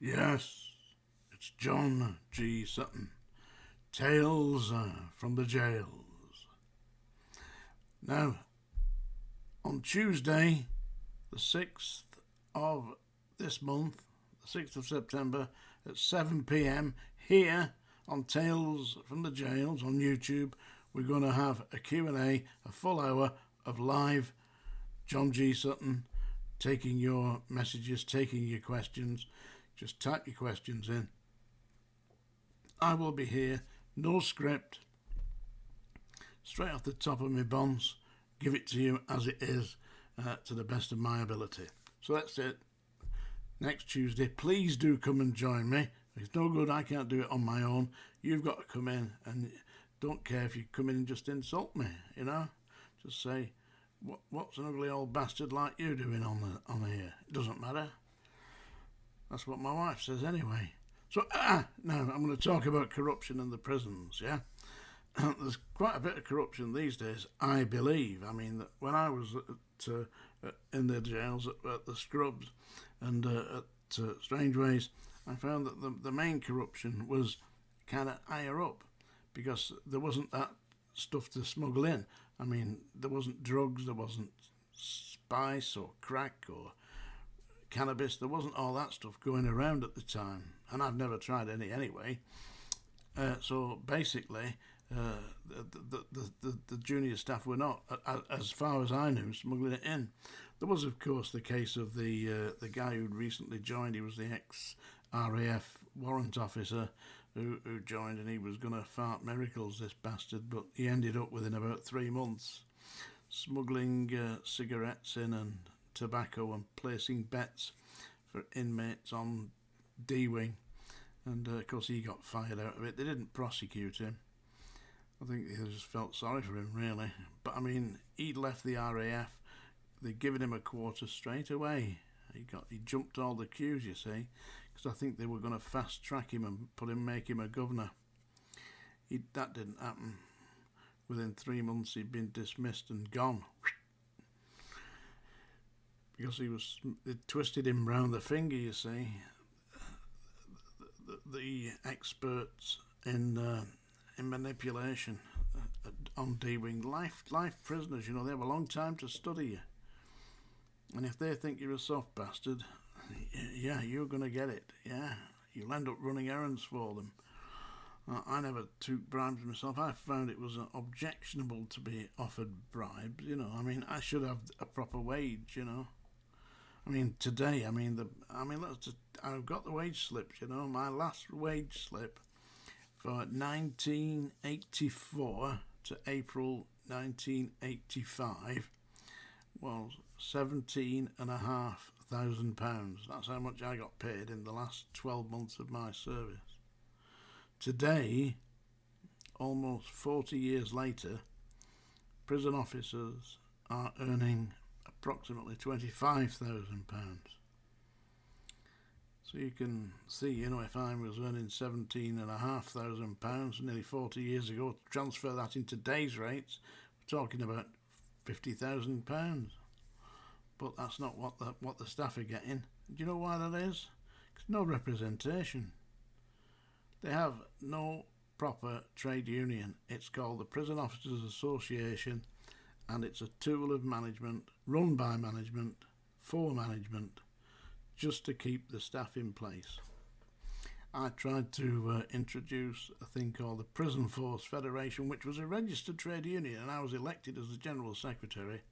Yes, it's John G. Sutton. Tales from the Jails. Now, on Tuesday, the 6th of this month, the 6th of September, at 7 p.m, here on Tales from the Jails on YouTube, we're going to have a Q&A, a full hour of live John G. Sutton taking your messages, taking your questions. Just type your questions in. I will be here, no script, straight off the top of my bonds, give it to you as it is, to the best of my ability. So that's it. Next Tuesday, please do come and join me. It's no good, I can't do it on my own. You've got to come in, and don't care if you come in and just insult me, you know. Just say, what's an ugly old bastard like you doing on here? It doesn't matter. That's what my wife says anyway. So now I'm going to talk about corruption in the prisons, yeah? There's quite a bit of corruption these days, I believe. I mean, when I was in the jails at the Scrubs and at Strangeways, I found that the main corruption was kind of higher up, because there wasn't that stuff to smuggle in. I mean, there wasn't drugs, there wasn't spice or crack or cannabis, there wasn't all that stuff going around at the time, and I've never tried any anyway. So basically, the junior staff were not, as far as I knew, smuggling it in. There was, of course, the case of the guy who'd recently joined. He was the ex-RAF warrant officer who joined, and he was going to fart miracles, this bastard, but he ended up within about 3 months smuggling cigarettes in and tobacco and placing bets for inmates on D-Wing, and of course he got fired out of it. They didn't prosecute him. I think they just felt sorry for him, really. But I mean, he'd left the RAF. They'd given him a quarter straight away. He jumped all the queues, you see, because I think they were going to fast track him and make him a governor. That didn't happen. Within 3 months he'd been dismissed and gone, because they twisted him round the finger, you see. The experts in manipulation on D-Wing, life prisoners, you know, they have a long time to study you. And if they think you're a soft bastard, yeah, you're going to get it, yeah. You'll end up running errands for them. I never took bribes myself. I found it was objectionable to be offered bribes, you know. I mean, I should have a proper wage, you know. I mean, today, I've got the wage slips, you know. My last wage slip for 1984 to April 1985 was £17,500. That's how much I got paid in the last 12 months of my service. Today, almost 40 years later, prison officers are earning approximately £25,000. So you can see, you know, if I was earning £17,500 nearly 40 years ago, transfer that in today's rates, we're talking about £50,000. But that's not what the staff are getting. Do you know why that is? Because no representation. They have no proper trade union. It's called the Prison Officers Association, and it's a tool of management, run by management, for management, just to keep the staff in place. I tried to introduce a thing called the Prison Force Federation, which was a registered trade union, and I was elected as the General Secretary.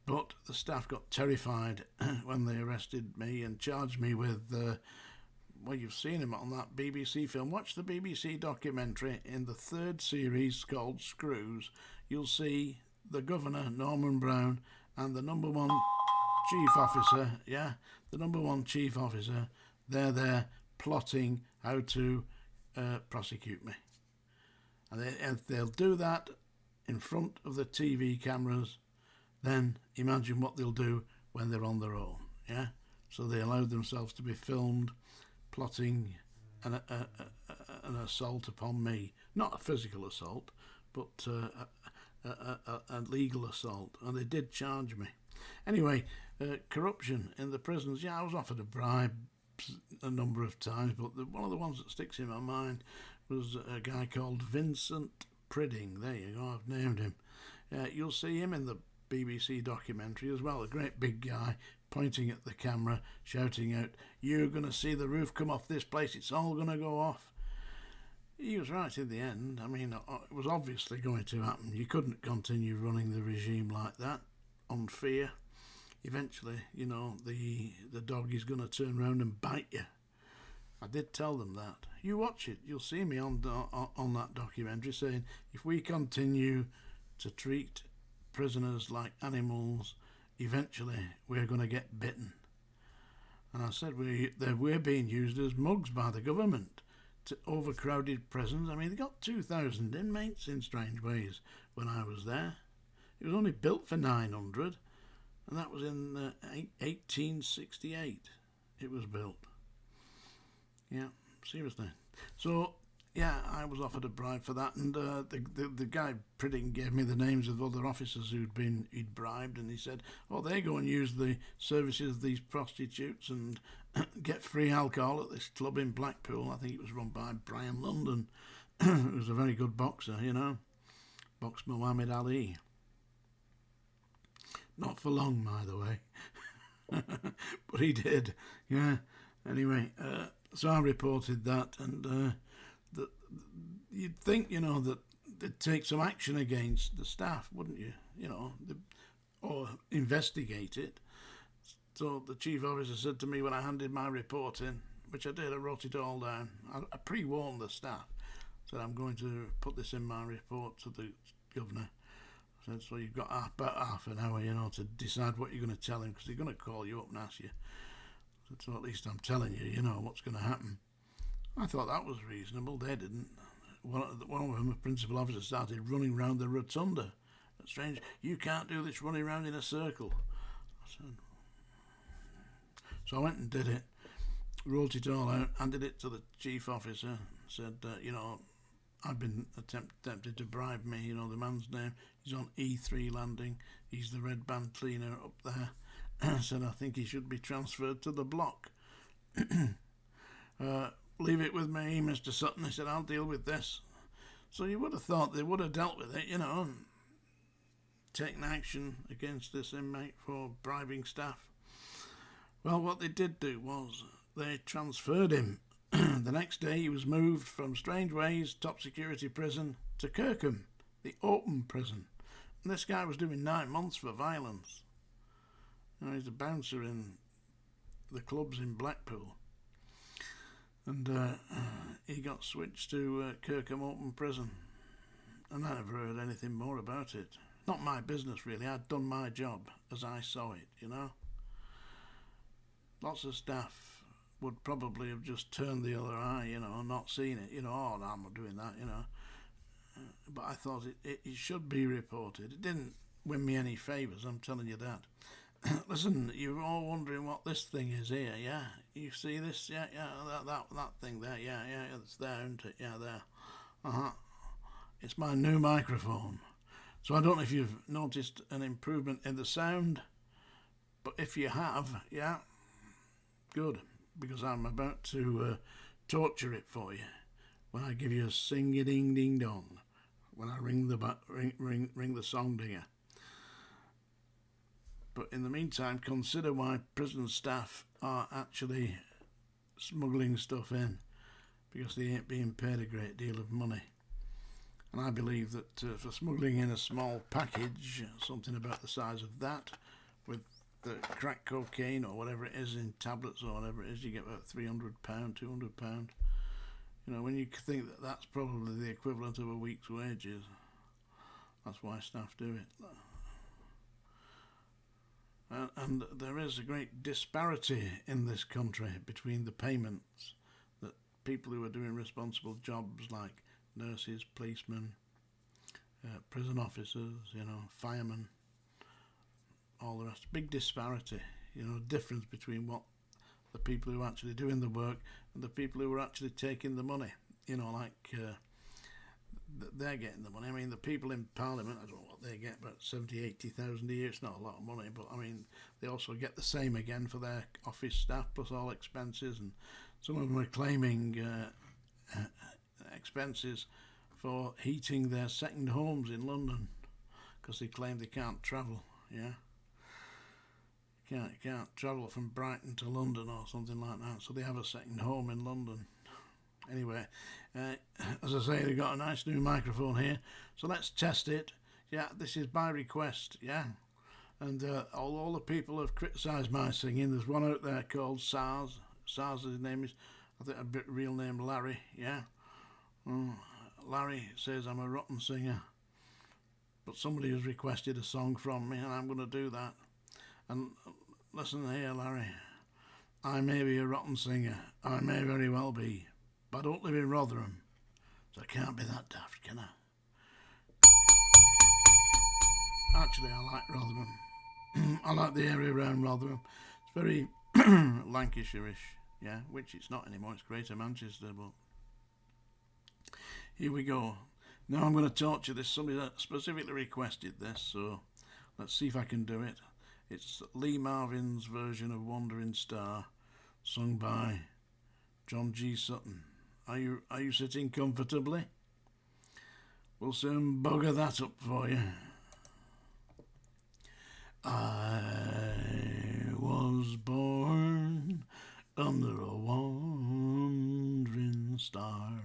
But the staff got terrified when they arrested me and charged me with, well, you've seen him on that BBC film. Watch the BBC documentary in the 3rd series called Screws. You'll see the Governor, Norman Brown, and the number 1 chief officer, the number 1 chief officer, they're there plotting how to prosecute me. And they'll do that in front of the TV cameras. Then imagine what they'll do when they're on their own, yeah? So they allowed themselves to be filmed plotting an assault upon me. Not a physical assault, but a legal assault. And they did charge me. Anyway, corruption in the prisons. Yeah, I was offered a bribe a number of times, but one of the ones that sticks in my mind was a guy called Vincent Pridding. There you go, I've named him. You'll see him in the BBC documentary as well, a great big guy pointing at the camera, shouting out, "You're going to see the roof come off this place, it's all going to go off." He was right in the end. I mean, it was obviously going to happen. You couldn't continue running the regime like that on fear. Eventually, the dog is going to turn around and bite you. I did tell them that. You watch it, you'll see me on that documentary saying, if we continue to treat prisoners like animals, eventually we're going to get bitten. And I said we're being used as mugs by the government to overcrowded prisons. I mean, they got 2,000 inmates in Strange Ways when I was there. It was only built for 900, and that was in 1868 it was built. Yeah, seriously. So, yeah, I was offered a bribe for that, and the guy Pridding gave me the names of other officers he'd bribed, and he said, "Oh, they go and use the services of these prostitutes and get free alcohol at this club in Blackpool." I think it was run by Brian London, who was a very good boxer, boxed Muhammad Ali. Not for long, by the way, but he did. Yeah. Anyway, so I reported that, and you'd think, that they'd take some action against the staff, wouldn't you? Or investigate it. So the chief officer said to me when I handed my report in, which I did, I wrote it all down. I pre-warned the staff, said I'm going to put this in my report to the governor. I said, so you've got about half an hour, to decide what you're going to tell him, because he's going to call you up and ask you. So at least I'm telling you, what's going to happen. I thought that was reasonable. They didn't. One of them, the principal officer, started running round the rotunda. That's strange. You can't do this running round in a circle. I said. So I went and did it, wrote it all out, handed it to the chief officer, said, I've been attempted to bribe me, the man's name. He's on E3 landing. He's the red band cleaner up there. I said, I think he should be transferred to the block. Leave it with me, Mr. Sutton. He said, I'll deal with this. So you would have thought they would have dealt with it, taken action against this inmate for bribing staff. Well, what they did do was they transferred him. The next day he was moved from Strange Ways top security prison to Kirkham, the open prison. And this guy was doing 9 months for violence. He's a bouncer in the clubs in Blackpool. And he got switched to Kirkham Open Prison. And I never heard anything more about it. Not my business, really. I'd done my job as I saw it, Lots of staff would probably have just turned the other eye, not seen it, oh, no, I'm not doing that, But I thought it should be reported. It didn't win me any favours, I'm telling you that. Listen, you're all wondering what this thing is here, yeah? You see this? Yeah, that thing there, yeah, it's there, isn't it? Yeah, there. It's my new microphone. So I don't know if you've noticed an improvement in the sound, but if you have, yeah, good, because I'm about to torture it for you when I give you a sing-a-ding-ding-dong, when I ring the song dinger. But in the meantime, consider why prison staff are actually smuggling stuff in, because they ain't being paid a great deal of money. And I believe that for smuggling in a small package, something about the size of that, with the crack cocaine or whatever it is in tablets or whatever it is, you get about £300, £200. When you think that that's probably the equivalent of a week's wages, that's why staff do it. And there is a great disparity in this country between the payments that people who are doing responsible jobs like nurses, policemen, prison officers, firemen, all the rest. Big disparity, difference between what the people who are actually doing the work and the people who are actually taking the money. Like they're getting the money. I mean, the people in Parliament, I don't know what they get, but 70, 80,000 a year. It's not a lot of money, but I mean, they also get the same again for their office staff plus all expenses, and some of them are claiming expenses for heating their second homes in London because they claim they can't travel. Yeah, you can't travel from Brighton to London or something like that, so they have a second home in London. Anyway, as I say, they've got a nice new microphone here, so let's test it. Yeah, this is by request, yeah. And all the people have criticised my singing. There's one out there called SARS. SARS, his name is, I think, a real name Larry, yeah. Larry says I'm a rotten singer. But somebody has requested a song from me, and I'm going to do that. And listen here, Larry. I may be a rotten singer. I may very well be. But I don't live in Rotherham, so I can't be that daft, can I? Actually, I like Rotherham. I like the area around Rotherham. It's very Lancashire-ish, yeah, which it's not anymore. It's Greater Manchester, but here we go. Now I'm going to torture this. Somebody that specifically requested this, so let's see if I can do it. It's Lee Marvin's version of Wandering Star, sung by John G. Sutton. Are you sitting comfortably? We'll soon bugger that up for you. I was born under a wandering star.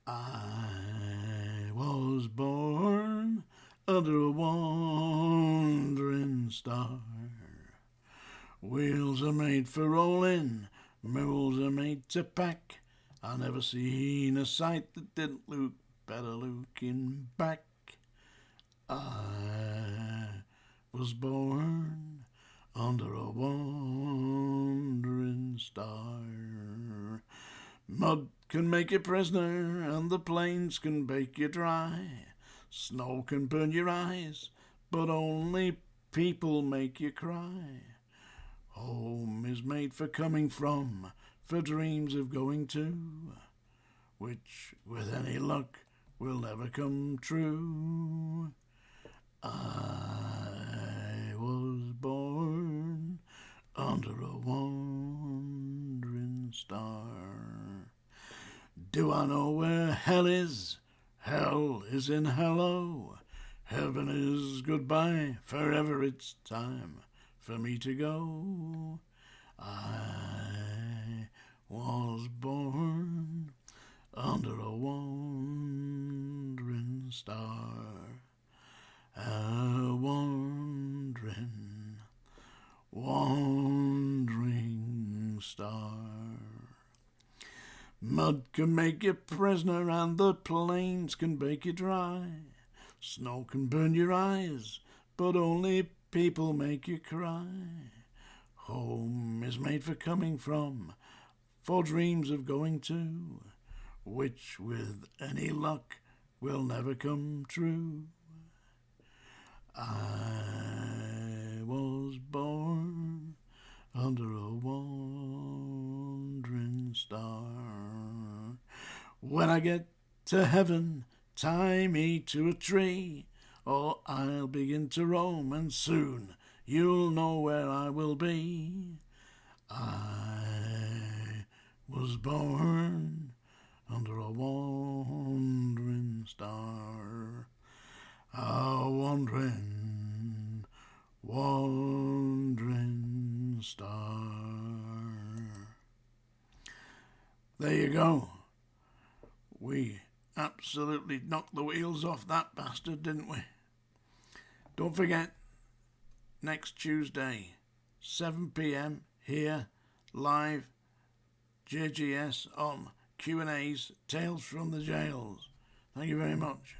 I was born under a wandering star. Wheels are made for rolling, mules are made to pack. I never seen a sight that didn't look better looking back. I was born under a wandering star. Mud can make you prisoner, and the plains can bake you dry. Snow can burn your eyes, but only people make you cry. Home is made for coming from, for dreams of going to, which, with any luck, will never come true. I was born under a wandering star. Do I know where hell is? Hell is in hello. Heaven is goodbye. Forever it's time for me to go. I was born under a wandering star. A wandering star. Mud can make you prisoner, and the plains can bake you dry. Snow can burn your eyes, but only people make you cry. Home is made for coming from, for dreams of going to, which with any luck will never come true. I was born under a wandering star. When I get to heaven, tie me to a tree, or I'll begin to roam, and soon you'll know where I will be. I was born under a wandering star. A wandering star. There you go. We absolutely knocked the wheels off that bastard, didn't we? Don't forget, next Tuesday, 7 p.m, here, live, JGS on Q&A's Tales from the Jails. Thank you very much.